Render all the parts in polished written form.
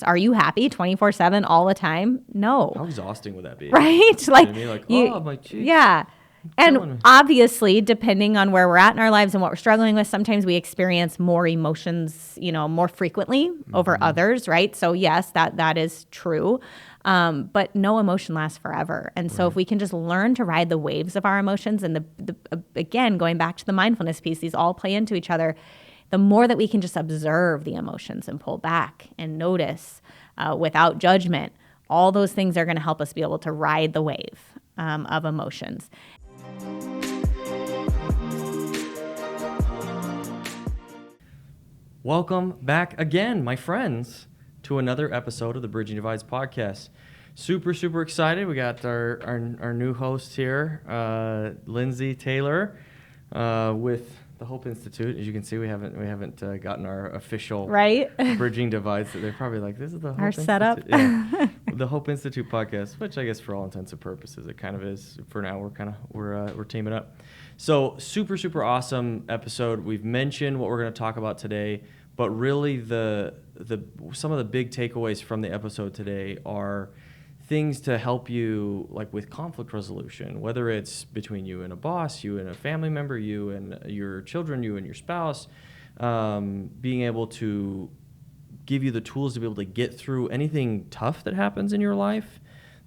Are you happy 24/7 all the time? No. How exhausting would that be? Right? You know what I mean? Like, you, oh, my cheeks. Yeah. killing me. And obviously, depending on where we're at in our lives and what we're struggling with, sometimes we experience more emotions, more frequently over others, right? So yes, that is true. But no emotion lasts forever. And so if we can just learn to ride the waves of our emotions, and again, going back to the mindfulness piece, these all play into each other. The more that we can just observe the emotions and pull back and notice without judgment, all those things are going to help us be able to ride the wave of emotions. Welcome back again, my friends, to another episode of the Bridging Divides podcast. Super, super excited. We got our new host here, Lindsay Taylor, with the Hope Institute. As you can see, we haven't gotten our official Bridging Divides. They're probably like, this is the Hope our Institute. setup. Yeah. The Hope Institute podcast, which I guess for all intents and purposes it kind of is. For now, we're teaming up. So super, super awesome episode. We've mentioned what we're going to talk about today, but really some of the big takeaways from the episode today are things to help you, like with conflict resolution, whether it's between you and a boss, you and a family member, you and your children, you and your spouse, being able to give you the tools to be able to get through anything tough that happens in your life.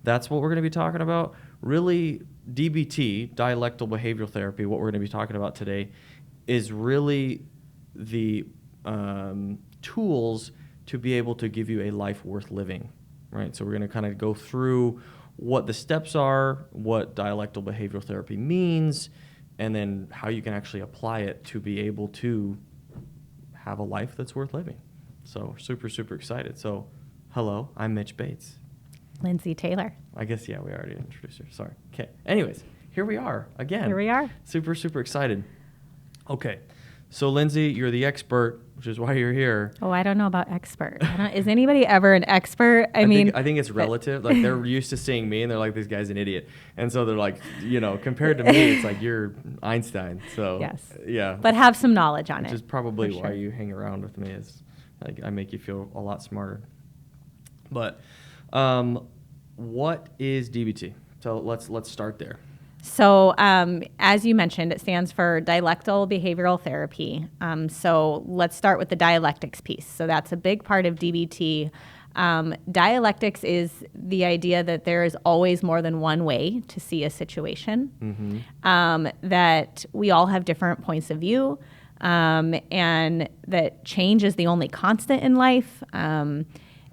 That's what we're going to be talking about. Really, DBT, dialectical behavioral therapy, what we're going to be talking about today, is really the tools to be able to give you a life worth living, right? So we're going to kind of go through what the steps are, what dialectical behavioral therapy means, and then how you can actually apply it to be able to have a life that's worth living. So super, super excited. So hello, I'm Mitch Bates. Lindsay Taylor. I guess, yeah, we already introduced her. Sorry. Okay. Anyways, here we are again. Here we are. Super, super excited. Okay. So, Lindsay, you're the expert, which is why you're here. Oh, I don't know about expert. Is anybody ever an expert? I mean, I think it's relative. Like, they're used to seeing me, and they're like, this guy's an idiot. And so they're like, compared to me, it's like you're Einstein. So, yes. Yeah. But have some knowledge on it. Which is probably why you hang around with me, is like I make you feel a lot smarter. But what is DBT? So let's start there. So as you mentioned, it stands for dialectical behavioral therapy. So let's start with the dialectics piece. So that's a big part of DBT. Dialectics is the idea that there is always more than one way to see a situation, that we all have different points of view, and that change is the only constant in life, and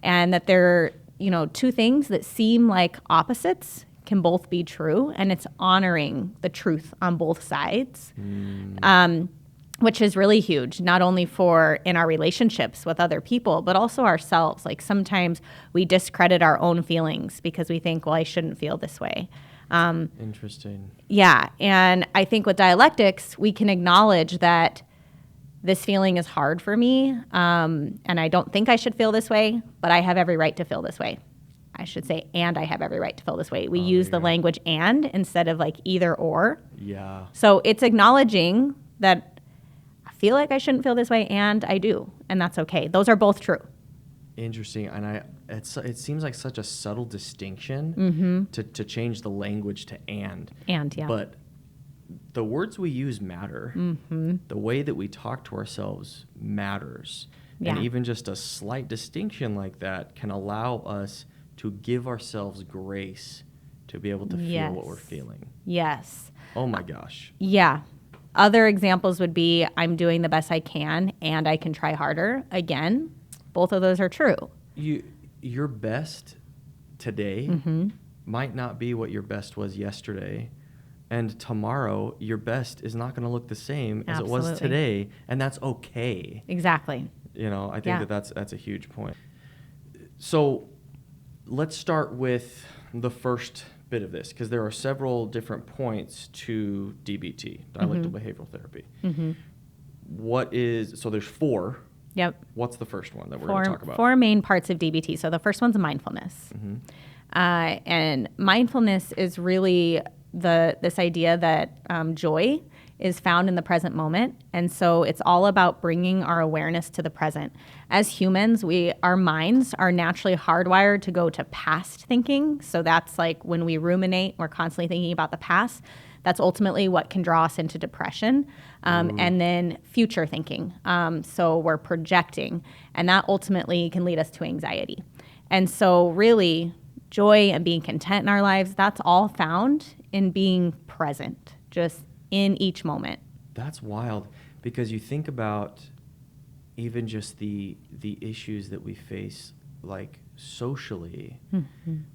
that there are two things that seem like opposites can both be true, and it's honoring the truth on both sides, which is really huge, not only for in our relationships with other people, but also ourselves. Like sometimes we discredit our own feelings because we think, well, I shouldn't feel this way. Interesting. Yeah, and I think with dialectics, we can acknowledge that this feeling is hard for me, and I don't think I should feel this way, but I have every right to feel this way. I should say, and I have every right to feel this way. We use the language and instead of like either or. Yeah. So it's acknowledging that I feel like I shouldn't feel this way, and I do, and that's okay. Those are both true. Interesting, and it seems like such a subtle distinction to change the language to and. And, yeah. But the words we use matter. The way that we talk to ourselves matters. Yeah. And even just a slight distinction like that can allow us to give ourselves grace to be able to feel what we're feeling. Yes. Oh my gosh. Yeah. Other examples would be I'm doing the best I can and I can try harder. Again, both of those are true. Your best today might not be what your best was yesterday. And tomorrow, your best is not going to look the same as it was today. And that's okay. Exactly. I think that's a huge point. So let's start with the first bit of this, because there are several different points to DBT, dialectical behavioral therapy. So there's four. Yep. What's the first one that we're going to talk about? Four main parts of DBT. So the first one's mindfulness. And mindfulness is really this idea that joy is found in the present moment. And so it's all about bringing our awareness to the present. As humans, our minds are naturally hardwired to go to past thinking. So that's like when we ruminate, we're constantly thinking about the past. That's ultimately what can draw us into depression. And then future thinking. So we're projecting, and that ultimately can lead us to anxiety. And so really, joy and being content in our lives, that's all found in being present, just in each moment. That's wild, because you think about even just the issues that we face, like socially,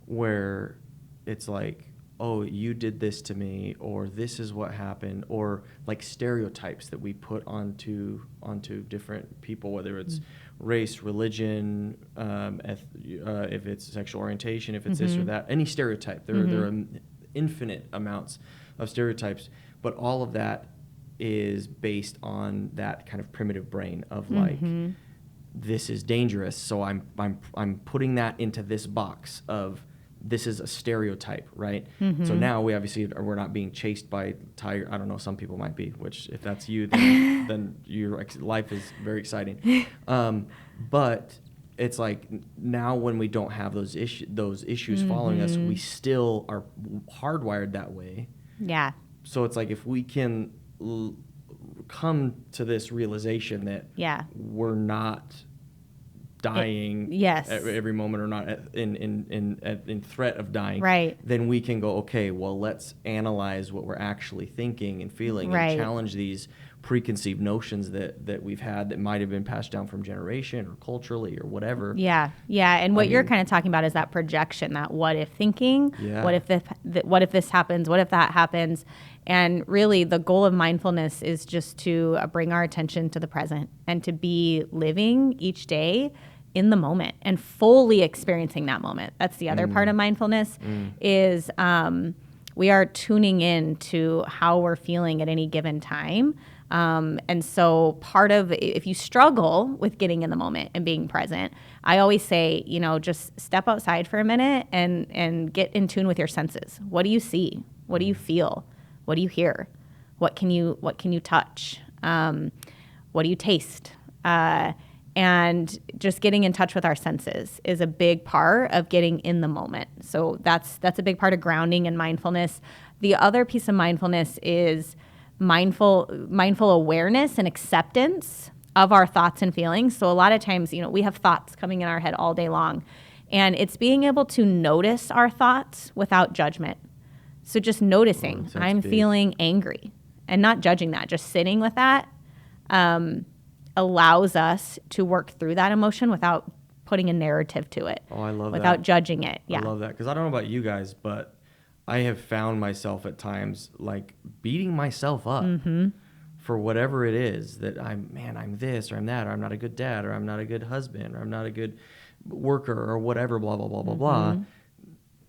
where it's like, oh, you did this to me, or this is what happened, or like stereotypes that we put onto different people, whether it's race, religion, if it's sexual orientation, if it's this or that, any stereotype. There are infinite amounts of stereotypes, but all of that is based on that kind of primitive brain of like, this is dangerous, so I'm putting that into this box of, this is a stereotype, right? So now we're not being chased by tiger. I don't know, some people might be, which if that's you, then your life is very exciting. But it's like now when we don't have those issues following us, we still are hardwired that way. Yeah. So it's like if we can come to this realization that we're not dying yes. at every moment, or not in threat of dying, right, then we can go, okay, well, let's analyze what we're actually thinking and feeling, and challenge these preconceived notions that we've had that might have been passed down from generation or culturally or whatever. Yeah. And what you're kind of talking about is that projection, that what if thinking. What if this happens? What if that happens? And really, the goal of mindfulness is just to bring our attention to the present and to be living each day in the moment and fully experiencing that moment. That's the other part of mindfulness is we are tuning in to how we're feeling at any given time. And so part of, if you struggle with getting in the moment and being present, I always say, just step outside for a minute and get in tune with your senses. What do you see? What do you feel? What do you hear? What can you touch? What do you taste? And just getting in touch with our senses is a big part of getting in the moment. So that's a big part of grounding and mindfulness. The other piece of mindfulness is mindful awareness and acceptance of our thoughts and feelings. So a lot of times, we have thoughts coming in our head all day long, and it's being able to notice our thoughts without judgment. So just noticing, I'm feeling angry, and not judging that, just sitting with that allows us to work through that emotion without putting a narrative to it. Oh, I love that. Without judging it. Yeah. I love that, because I don't know about you guys, but I have found myself at times like beating myself up for whatever it is that I'm this, or I'm that, or I'm not a good dad, or I'm not a good husband, or I'm not a good worker, or whatever, blah, blah, blah, blah, blah.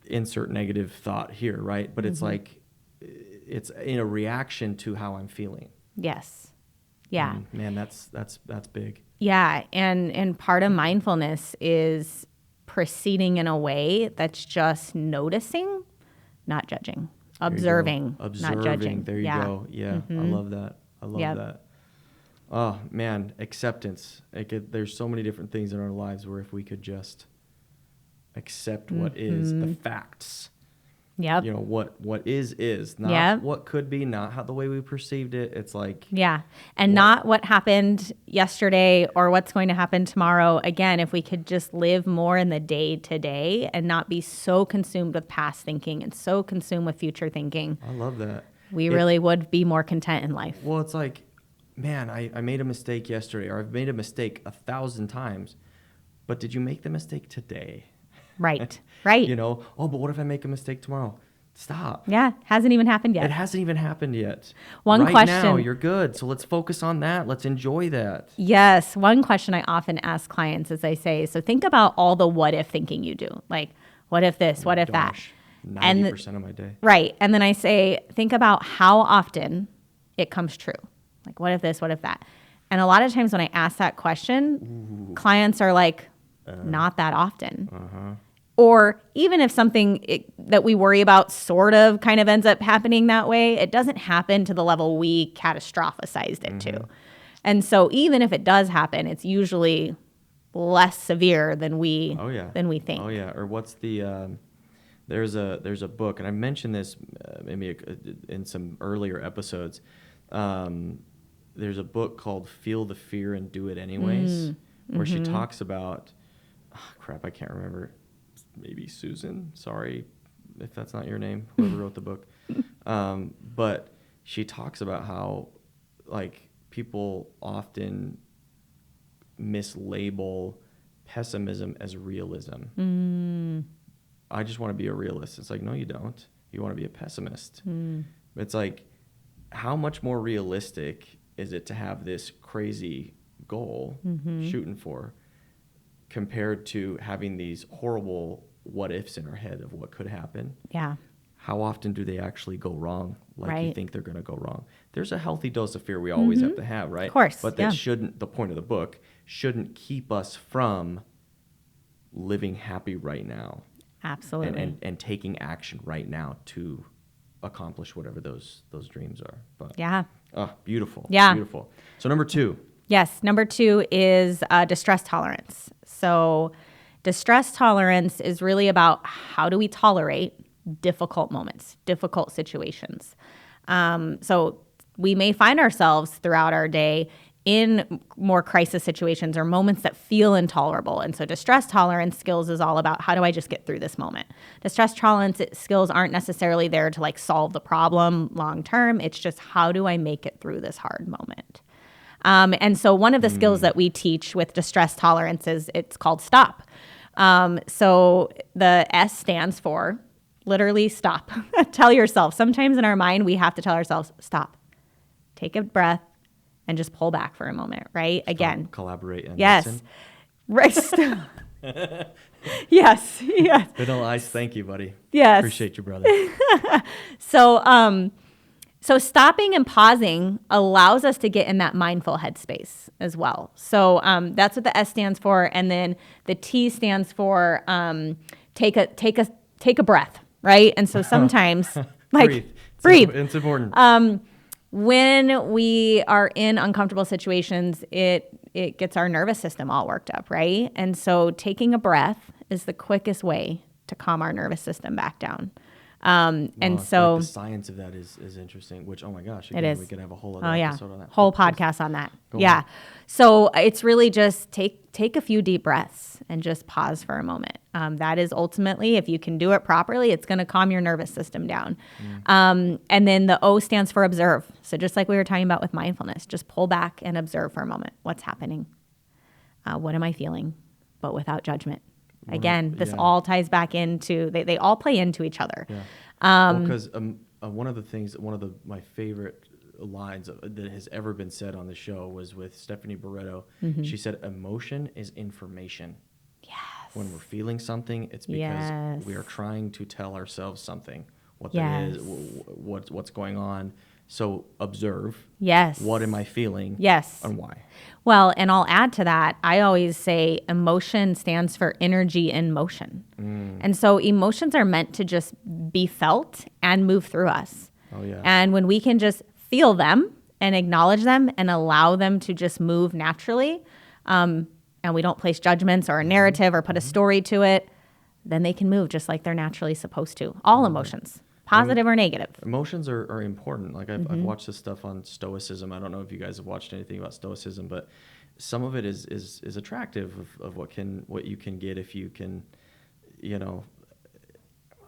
Insert negative thought here, right? But it's like, it's in a reaction to how I'm feeling. Yes. Yeah. Man, that's big. Yeah. And part of mindfulness is proceeding in a way that's just noticing, not judging, observing, not judging. There you go. Yeah. I love that. I love that. Oh man, acceptance. There's so many different things in our lives where if we could just accept what is, the facts. Yep. What is not what could be, not how the way we perceived it. It's like, and not what happened yesterday or what's going to happen tomorrow. Again, if we could just live more in the day to day and not be so consumed with past thinking and so consumed with future thinking. I love that. We really would be more content in life. Well, it's like, man, I made a mistake yesterday, or I've made a mistake 1,000 times, but did you make the mistake today? Right. Oh, but what if I make a mistake tomorrow? Stop. Yeah, hasn't even happened yet. It hasn't even happened yet. One right question. Now, you're good. So let's focus on that. Let's enjoy that. Yes. One question I often ask clients is I say, so think about all the what if thinking you do. Like, what if this? What if that? 90% of my day. Right. And then I say, think about how often it comes true. Like, what if this? What if that? And a lot of times when I ask that question, clients are like, not that often. Or even if something that we worry about sort of kind of ends up happening that way, it doesn't happen to the level we catastrophized it to. And so even if it does happen, it's usually less severe than we think. Oh yeah. Or what's the there's a book, and I mentioned this maybe in some earlier episodes. There's a book called Feel the Fear and Do It Anyways, where she talks about I can't remember. Maybe Susan. Sorry if that's not your name, whoever wrote the book. But she talks about how like people often mislabel pessimism as realism. I just want to be a realist. It's like, no, you don't. You want to be a pessimist. It's like, how much more realistic is it to have this crazy goal shooting for compared to having these horrible what ifs in our head of what could happen? Yeah. How often do they actually go wrong? Like you think they're going to go wrong. There's a healthy dose of fear we always have to have, right? Of course. But that shouldn't, the point of the book, shouldn't keep us from living happy right now. Absolutely. And taking action right now to accomplish whatever those dreams are. But oh, beautiful. Yeah. Beautiful. So number 2. Yes. Number 2 is distress tolerance. So distress tolerance is really about how do we tolerate difficult moments, difficult situations. So we may find ourselves throughout our day in more crisis situations or moments that feel intolerable. And so distress tolerance skills is all about how do I just get through this moment? Distress tolerance skills aren't necessarily there to like solve the problem long term. It's just how do I make it through this hard moment? And so one of the skills that we teach with distress tolerance is it's called stop. So the S stands for literally stop. Tell yourself. Sometimes in our mind, we have to tell ourselves, stop, take a breath, and just pull back for a moment, right? Stop, again. Collaborate and yes. listen. Yes. Vanilla Ice, thank you, buddy. Yes. Appreciate you, brother. So stopping and pausing allows us to get in that mindful headspace as well. So that's what the S stands for, and then the T stands for take a breath, right? And so sometimes like breathe. It's important. When we are in uncomfortable situations, it gets our nervous system all worked up, right? And so taking a breath is the quickest way to calm our nervous system back down. And so like the science of that is interesting, which, oh my gosh, again, it is. We could have a whole other episode on that. Whole podcast on that. Yeah. So it's really just take a few deep breaths and just pause for a moment. That is ultimately, if you can do it properly, it's going to calm your nervous system down. And then the O stands for observe. So just like we were talking about with mindfulness, just pull back and observe for a moment. What's happening? What am I feeling? But without judgment. Again, this all ties back into, they all play into each other. Yeah. Because one of my favorite lines that has ever been said on the show was with Stephanie Barreto. She said, emotion is information. Yes. When we're feeling something, it's because we are trying to tell ourselves something, what that is, what's going on. So observe. Yes. What am I feeling? Yes. And why? Well, and I'll add to that, I always say emotion stands for energy in motion. And so emotions are meant to just be felt and move through us. Oh, yeah. And when we can just feel them and acknowledge them and allow them to just move naturally, and we don't place judgments or a narrative or put a story to it, then they can move just like they're naturally supposed to. All emotions. Positive or negative. Emotions are important. Like I've watched this stuff on Stoicism. I don't know if you guys have watched anything about Stoicism, but some of it is attractive of what you can get if you can,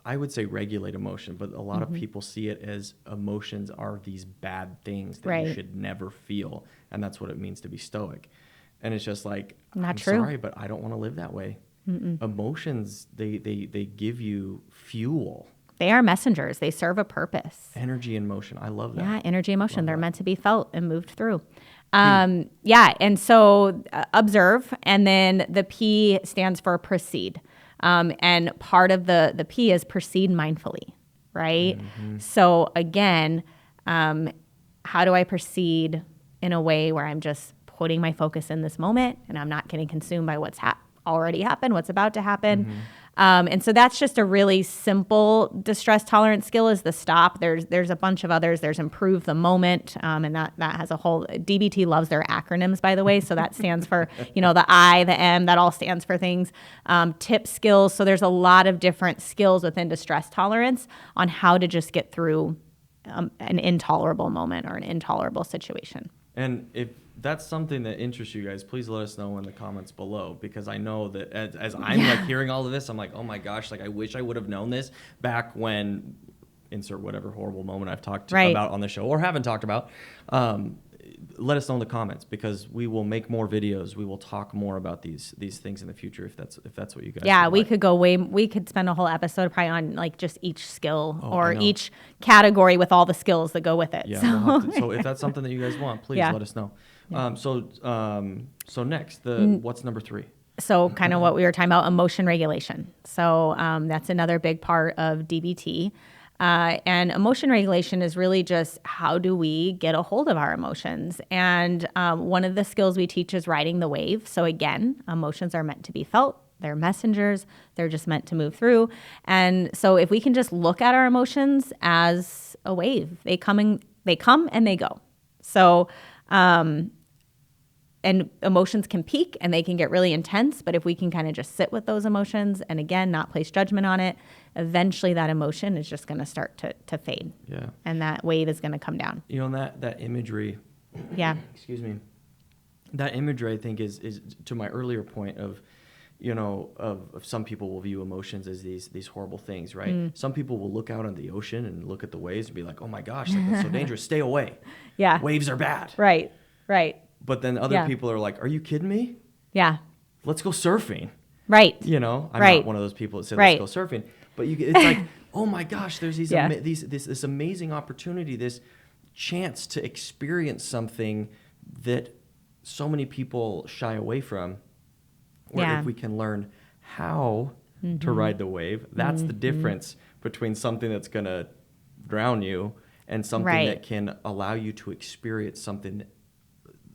I would say regulate emotion, but a lot of people see it as emotions are these bad things that you should never feel, and that's what it means to be stoic. And it's just like, I'm sorry, but I don't want to live that way. Emotions, they give you fuel. They are messengers. They serve a purpose. Energy and motion. I love that. Yeah, energy and motion. They're meant to be felt and moved through. And so observe. And then the P stands for proceed. And part of the P is proceed mindfully, right? So again, how do I proceed in a way where I'm just putting my focus in this moment and I'm not getting consumed by what's already happened, what's about to happen. And so that's just a really simple distress tolerance skill is the stop. There's a bunch of others. There's improve the moment. And that has a whole, DBT loves their acronyms, by the way. So that stands for, the I, the M, that all stands for things. Tip skills. So there's a lot of different skills within distress tolerance on how to just get through an intolerable moment or an intolerable situation. And if that's something that interests you guys, please let us know in the comments below, because I know that as I'm like hearing all of this, I'm like, oh my gosh, like I wish I would have known this back when, insert whatever horrible moment I've talked about on the show or haven't talked about. Let us know in the comments, because we will make more videos. We will talk more about these things in the future if that's what you guys. Yeah, would we like. could go we could spend a whole episode probably on like just each skill or each category with all the skills that go with it. Yeah. So, So if that's something that you guys want, please let us know. Yeah. So next, what's number 3? So kind of what we were talking about, emotion regulation. So that's another big part of DBT. And emotion regulation is really just how do we get a hold of our emotions? And one of the skills we teach is riding the wave. So again, emotions are meant to be felt. They're messengers. They're just meant to move through. And so if we can just look at our emotions as a wave, they come and they go. So, and emotions can peak and they can get really intense, but if we can kind of just sit with those emotions and again, not place judgment on it, eventually that emotion is just going to start to fade. Yeah. And that wave is going to come down. And that imagery. Yeah. Excuse me. That imagery, I think, is to my earlier point of, of some people will view emotions as these horrible things, right? Some people will look out on the ocean and look at the waves and be like, oh my gosh, that's so dangerous. Stay away. Yeah. Waves are bad. Right. But then other people are like, are you kidding me? Yeah. Let's go surfing. Right. I'm not one of those people that say, let's go surfing. But it's like, oh my gosh, there's this amazing opportunity, this chance to experience something that so many people shy away from. Or if we can learn how to ride the wave, that's the difference between something that's going to drown you and something that can allow you to experience something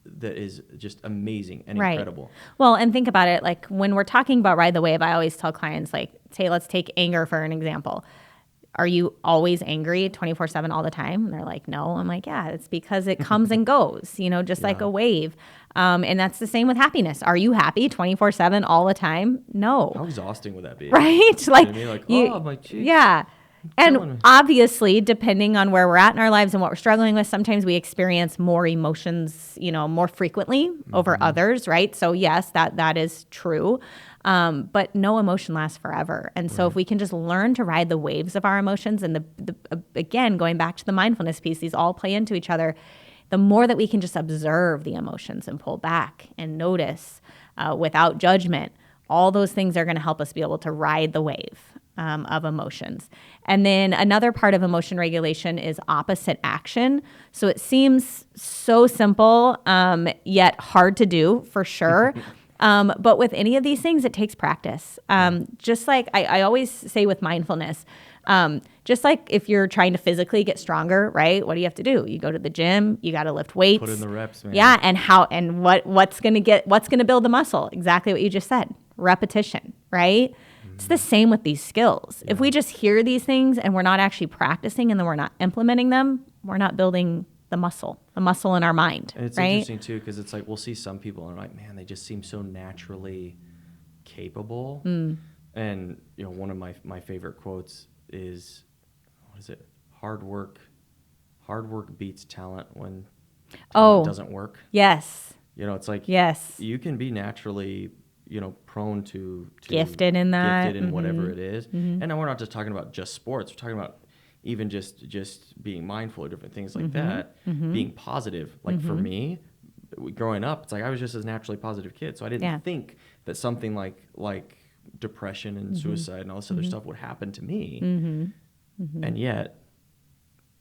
that is just amazing and incredible. Well, and think about it, like when we're talking about ride the wave, I always tell clients, like, say, let's take anger for an example. Are you always angry 24/7 all the time? And they're like, no. I'm like, yeah, it's because it comes and goes, just like a wave. And that's the same with happiness. Are you happy 24/7 all the time? No. How exhausting would that be? Right? My cheeks. Yeah. And obviously, depending on where we're at in our lives and what we're struggling with, sometimes we experience more emotions, more frequently over others, right? So yes, that is true. But no emotion lasts forever. And so if we can just learn to ride the waves of our emotions and again, going back to the mindfulness piece, these all play into each other. The more that we can just observe the emotions and pull back and notice without judgment, all those things are going to help us be able to ride the wave of emotions. And then another part of emotion regulation is opposite action. So it seems so simple, yet hard to do for sure. But with any of these things, it takes practice. Just like I always say with mindfulness, just like if you're trying to physically get stronger, right? What do you have to do? You go to the gym, you got to lift weights. Put in the reps, man. Yeah. And what's going to build the muscle? Exactly what you just said. Repetition, right? It's the same with these skills. Yeah. If we just hear these things and we're not actually practicing and then we're not implementing them, we're not building the muscle in our mind. And it's interesting too, because it's like we'll see some people and like, man, they just seem so naturally capable. And one of my favorite quotes is, what is it? Hard work beats talent when talent doesn't work. Yes. It's like you can be naturally prone to gifted in that, gifted in whatever it is. And now we're not just talking about just sports. We're talking about even just being mindful of different things like that, being positive. Like for me, growing up, it's like I was just a naturally positive kid. So I didn't think that something like depression and suicide and all this other stuff would happen to me. And yet,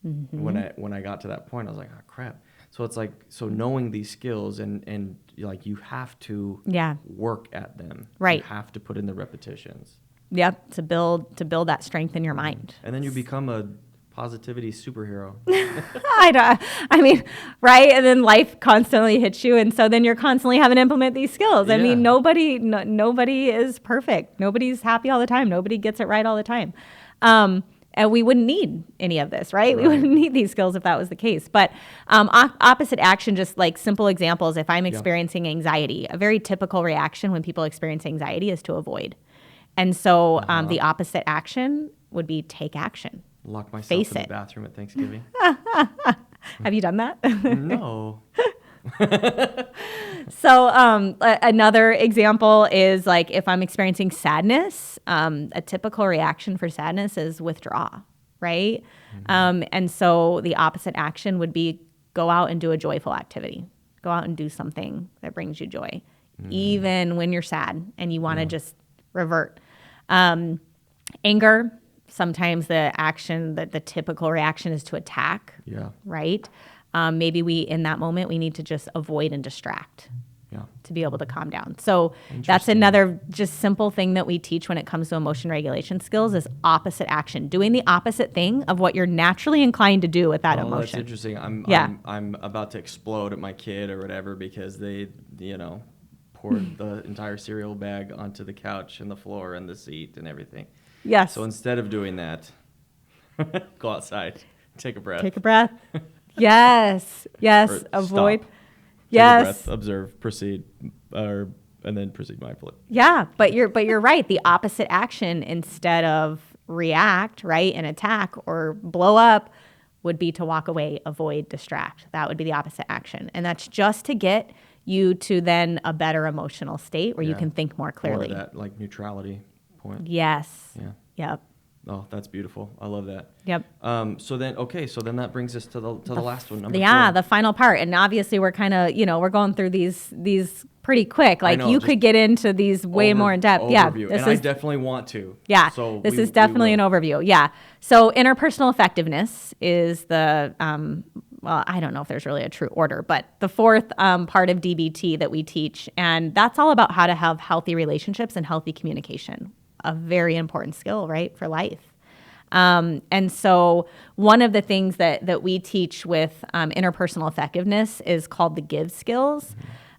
when I got to that point, I was like, oh, crap. So it's like, knowing these skills and like you have to work at them. Right. You have to put in the repetitions. Yep. To build that strength in your mind. And then you become a positivity superhero. I mean, right? And then life constantly hits you, and so then you're constantly having to implement these skills. I mean, nobody is perfect. Nobody's happy all the time. Nobody gets it right all the time. And we wouldn't need any of this, right? We wouldn't need these skills if that was the case. But opposite action, just like simple examples, if I'm experiencing anxiety, a very typical reaction when people experience anxiety is to avoid. And so the opposite action would be take action. Lock myself Face in it. the bathroom at Thanksgiving. Have you done that? No. So another example is like if I'm experiencing sadness, a typical reaction for sadness is withdraw, right? And so the opposite action would be go out and do a joyful activity. Go out and do something that brings you joy, even when you're sad and you want to just revert. Anger, sometimes the typical reaction is to attack, right? Maybe in that moment, we need to just avoid and distract to be able to calm down. So that's another just simple thing that we teach when it comes to emotion regulation skills is opposite action, doing the opposite thing of what you're naturally inclined to do with that emotion. That's interesting. I'm about to explode at my kid or whatever because they, poured the entire cereal bag onto the couch and the floor and the seat and everything. Yes. So instead of doing that, go outside, take a breath. Take a breath. Yes. Or Avoid. Stop. Yes. Take a breath, observe, proceed, and then proceed mindfully. Yeah, but you're right. The opposite action instead of react, right, and attack or blow up would be to walk away, avoid, distract. That would be the opposite action. And that's just to get you to then a better emotional state where you can think more clearly. Or that like neutrality point. Yes. Yeah. Yep. Oh, that's beautiful. I love that. Yep. So then that brings us to the last one, number 4. The final part. And obviously we're kind of, we're going through these pretty quick. Like you could get into these way more in depth. Overview. Yeah. I definitely want to. Yeah. So this is definitely an overview. Yeah. So interpersonal effectiveness is the, well, I don't know if there's really a true order, but the 4th part of DBT that we teach. And that's all about how to have healthy relationships and healthy communication. A very important skill, right, for life. And so one of the things that we teach with interpersonal effectiveness is called the give skills.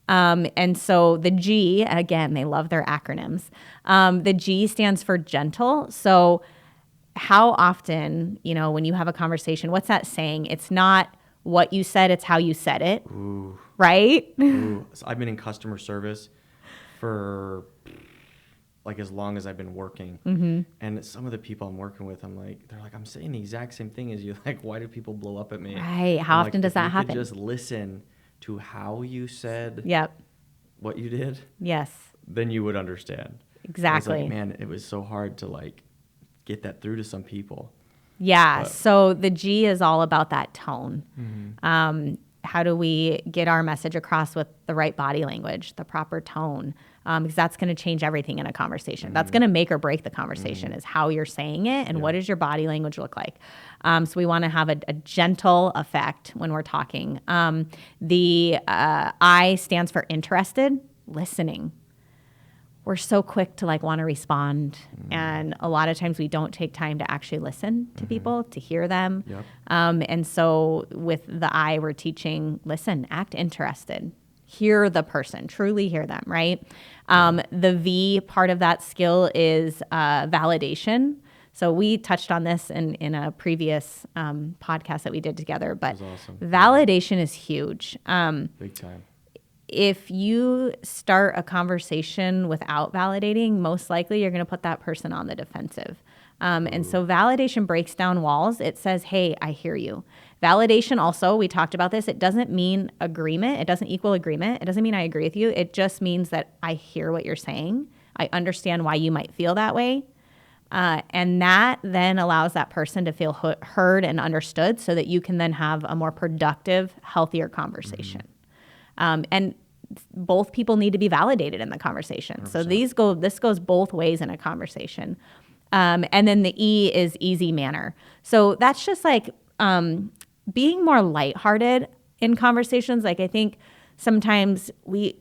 And so the G, again, they love their acronyms. The G stands for gentle. So how often, when you have a conversation, what's that saying? It's not what you said, it's how you said it. Ooh. Right? Ooh. So I've been in customer service for like as long as I've been working. And some of the people I'm working with, they're like, I'm saying the exact same thing as you. Like, why do people blow up at me? Right. How often does that happen? If you could just listen to how you said what you did. Yes. Then you would understand. Exactly. I was like, man, it was so hard to get that through to some people. Yeah. So the G is all about that tone. How do we get our message across with the right body language, the proper tone? Because that's going to change everything in a conversation. That's going to make or break the conversation is how you're saying it and what does your body language look like. So we want to have a gentle effect when we're talking. The I stands for interested, listening. We're so quick to want to respond. And a lot of times we don't take time to actually listen to people, to hear them. And so with the I, we're teaching, listen, act interested, hear the person, truly hear them, right? The V part of that skill is validation. So we touched on this in a previous podcast that we did together, but awesome. Validation is huge. Big time. If you start a conversation without validating, most likely you're going to put that person on the defensive. And so validation breaks down walls. It says, hey, I hear you. Validation also, we talked about this, it doesn't mean agreement. It doesn't equal agreement. It doesn't mean I agree with you. It just means that I hear what you're saying. I understand why you might feel that way. And that then allows that person to feel heard and understood so that you can then have a more productive, healthier conversation. And both people need to be validated in the conveation. 100%. So this goes both ways in a conversation. And then the E is easy manner. So that's just being more lighthearted in conversations. I think sometimes we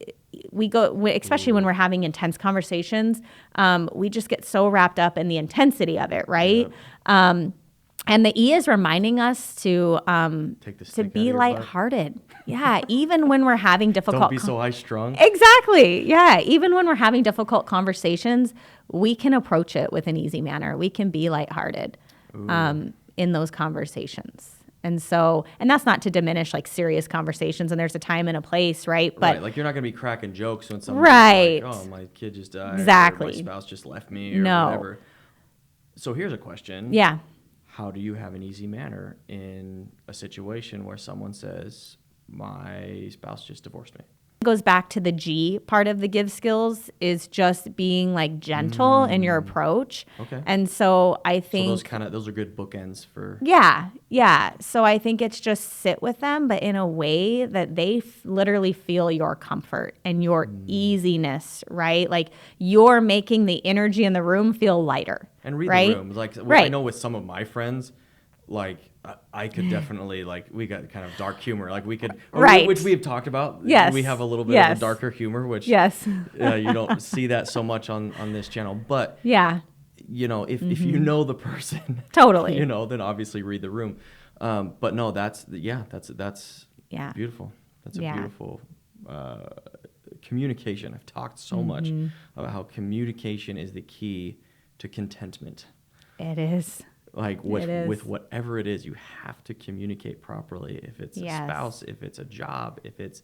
go, especially when we're having intense conversations, we just get so wrapped up in the intensity of it, right? And the E is reminding us to Take the to stick out be of your butt. lighthearted. Yeah, even when we're having difficult. Don't be so high strung. Exactly. Yeah, even when we're having difficult conversations, we can approach it with an easy manner. We can be lighthearted in those conversations. And that's not to diminish like serious conversations. And there's a time and a place, right? But Right, like you're not gonna be cracking jokes when someone's right, like, "Oh, my kid just died," exactly. or "My spouse just left me," or No. whatever. So here's a question. Yeah. How do you have an easy manner in a situation where someone says, "My spouse just divorced me"? It goes back to the G part of the give skills is just being like gentle in your approach. Okay. And so I think Those are good bookends for. Yeah. So I think it's just sit with them, but in a way that they literally feel your comfort and your easiness, right? Like you're making the energy in the room feel lighter. And read right? the room. Like I know with some of my friends, like I could definitely like we got kind of dark humor. Like we could, which we have talked about. Yes. We have a little bit of a darker humor, which yes, you don't see that so much on this channel. But yeah, if you know the person, totally, then obviously read the room. But no, that's beautiful. That's a beautiful communication. I've talked so much about how communication is the key to contentment. It is. Like with whatever it is, you have to communicate properly. If it's a spouse, if it's a job, if it's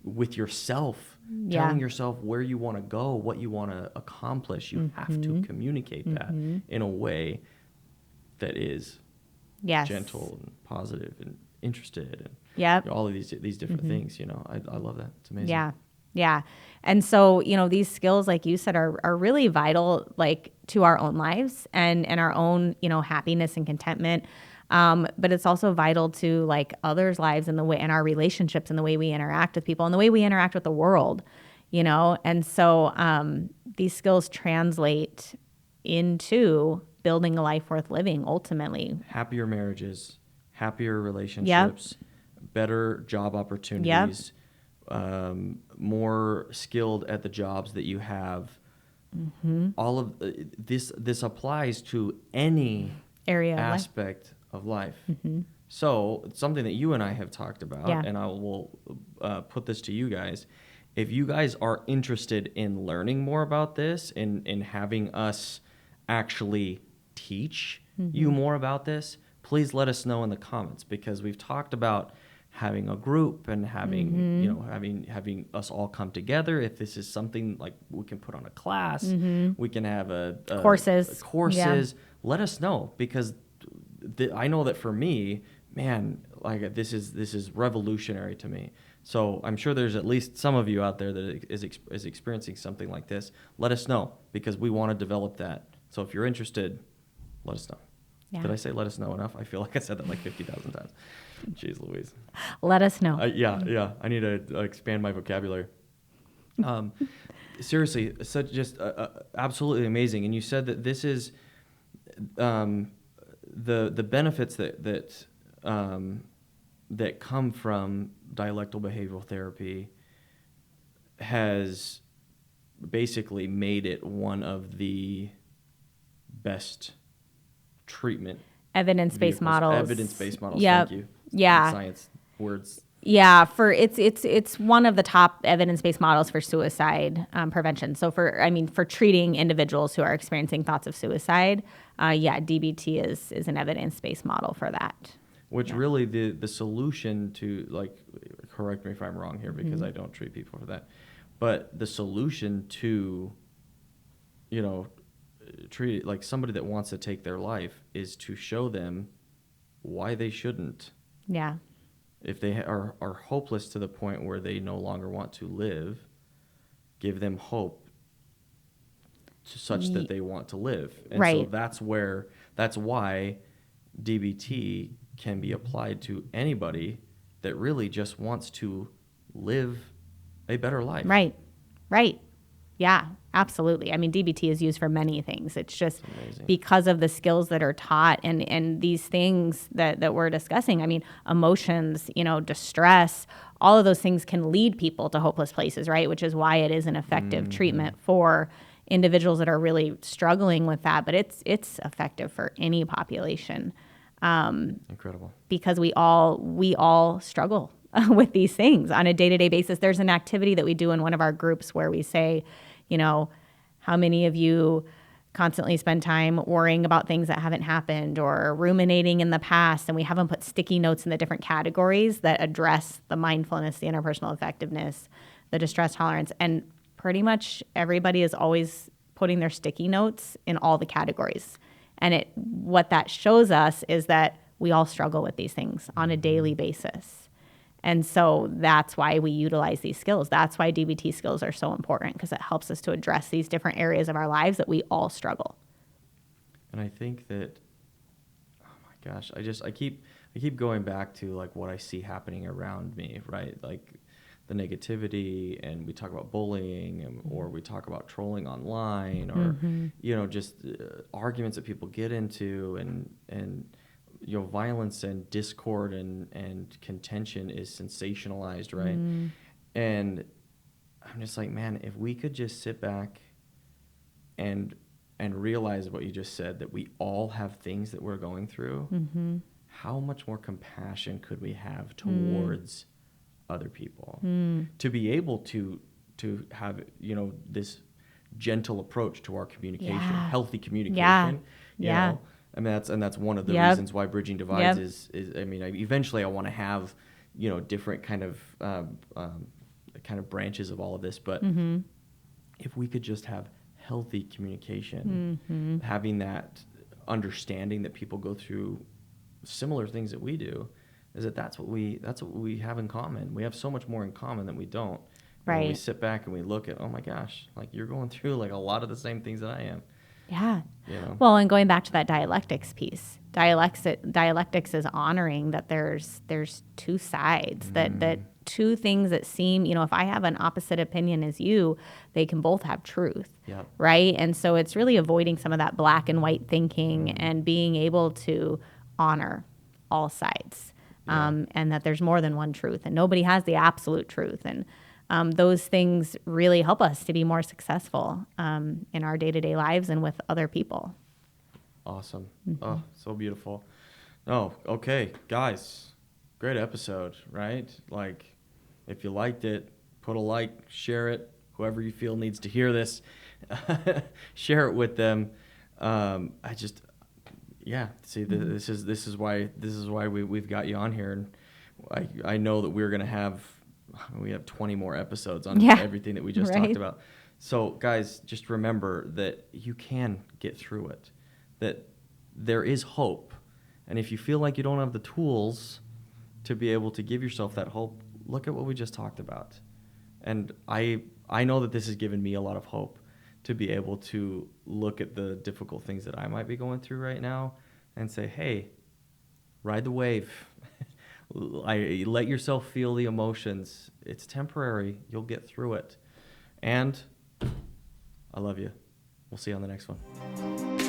with yourself, telling yourself where you want to go, what you want to accomplish, you have to communicate that in a way that is gentle and positive and interested and all of these different things. I love that. It's amazing. Yeah. And so, these skills, like you said, are really vital, like to our own lives and our own, happiness and contentment. But it's also vital to like others' lives and our relationships and the way we interact with people and the way we interact with the world, And so these skills translate into building a life worth living ultimately. Happier marriages, happier relationships, better job opportunities. More skilled at the jobs that you have. All of this applies to any area aspect of life. So it's something that you and I have talked about, and I will put this to you guys. If you guys are interested in learning more about this, in having us actually teach you more about this, please let us know in the comments, because we've talked about having a group and having having us all come together. If this is something like we can put on a class, we can have courses. Let us know, because I know that for me, man, like this is revolutionary to me. So I'm sure there's at least some of you out there that is experiencing something like this. Let us know, because we want to develop that. So if you're interested, let us know. Did I say let us know enough? I feel like I said that like 50,000 times. Jeez Louise. Let us know. Yeah. I need to expand my vocabulary. Seriously, such just absolutely amazing. And you said that this is the benefits that come from dialectal behavioral therapy has basically made it one of the best treatment evidence-based models. Evidence-based models. Yep. Thank you. Yeah. Science words. Yeah, it's one of the top evidence-based models for suicide prevention. So for treating individuals who are experiencing thoughts of suicide, DBT is an evidence-based model for that. Which really the solution to, like, correct me if I'm wrong here, because I don't treat people for that, but the solution to, treat like somebody that wants to take their life is to show them why they shouldn't. Yeah. If they are hopeless to the point where they no longer want to live, give them hope such that they want to live. And so that's why DBT can be applied to anybody that really just wants to live a better life. Right. Yeah, absolutely. I mean, DBT is used for many things. It's just because of the skills that are taught and these things that we're discussing. I mean, emotions, distress, all of those things can lead people to hopeless places, right? Which is why it is an effective treatment for individuals that are really struggling with that. But it's effective for any population. Incredible. Because we all struggle with these things on a day-to-day basis. There's an activity that we do in one of our groups where we say, how many of you constantly spend time worrying about things that haven't happened or ruminating in the past, and we have them put sticky notes in the different categories that address the mindfulness, the interpersonal effectiveness, the distress tolerance, and pretty much everybody is always putting their sticky notes in all the categories. And what that shows us is that we all struggle with these things on a daily basis. And so that's why we utilize these skills. That's why DBT skills are so important, because it helps us to address these different areas of our lives that we all struggle. And I think that, oh my gosh, I keep going back to like what I see happening around me, right? Like the negativity, and we talk about bullying, or we talk about trolling online, or just arguments that people get into, and violence and discord and contention is sensationalized, right? And I'm just like, man, if we could just sit back and realize what you just said, that we all have things that we're going through, how much more compassion could we have towards other people? To be able to have, this gentle approach to our communication, healthy communication, you know? I mean, that's one of the reasons why bridging divides is I mean, eventually I want to have, different kind of branches of all of this, but if we could just have healthy communication, having that understanding that people go through similar things that we do, that's what we have in common. We have so much more in common than we don't. Right. When we sit back and we look at, oh my gosh, like you're going through like a lot of the same things that I am. Yeah. Well, and going back to that dialectics piece, dialectics is honoring that there's two sides, that two things that seem, if I have an opposite opinion as you, they can both have truth. Yep. Right. And so it's really avoiding some of that black and white thinking and being able to honor all sides, and that there's more than one truth, and nobody has the absolute truth. And those things really help us to be more successful in our day-to-day lives and with other people. Awesome. Oh, so beautiful. Oh, okay, guys, great episode, right? Like, if you liked it, put a like, share it. Whoever you feel needs to hear this, share it with them. See, this is why we've got you on here, and I know that we have 20 more episodes on everything that we just talked about. So guys, just remember that you can get through it, that there is hope. And if you feel like you don't have the tools to be able to give yourself that hope, look at what we just talked about. And I know that this has given me a lot of hope to be able to look at the difficult things that I might be going through right now and say, hey, ride the wave. Let yourself feel the emotions. It's temporary. You'll get through it. And I love you. We'll see you on the next one.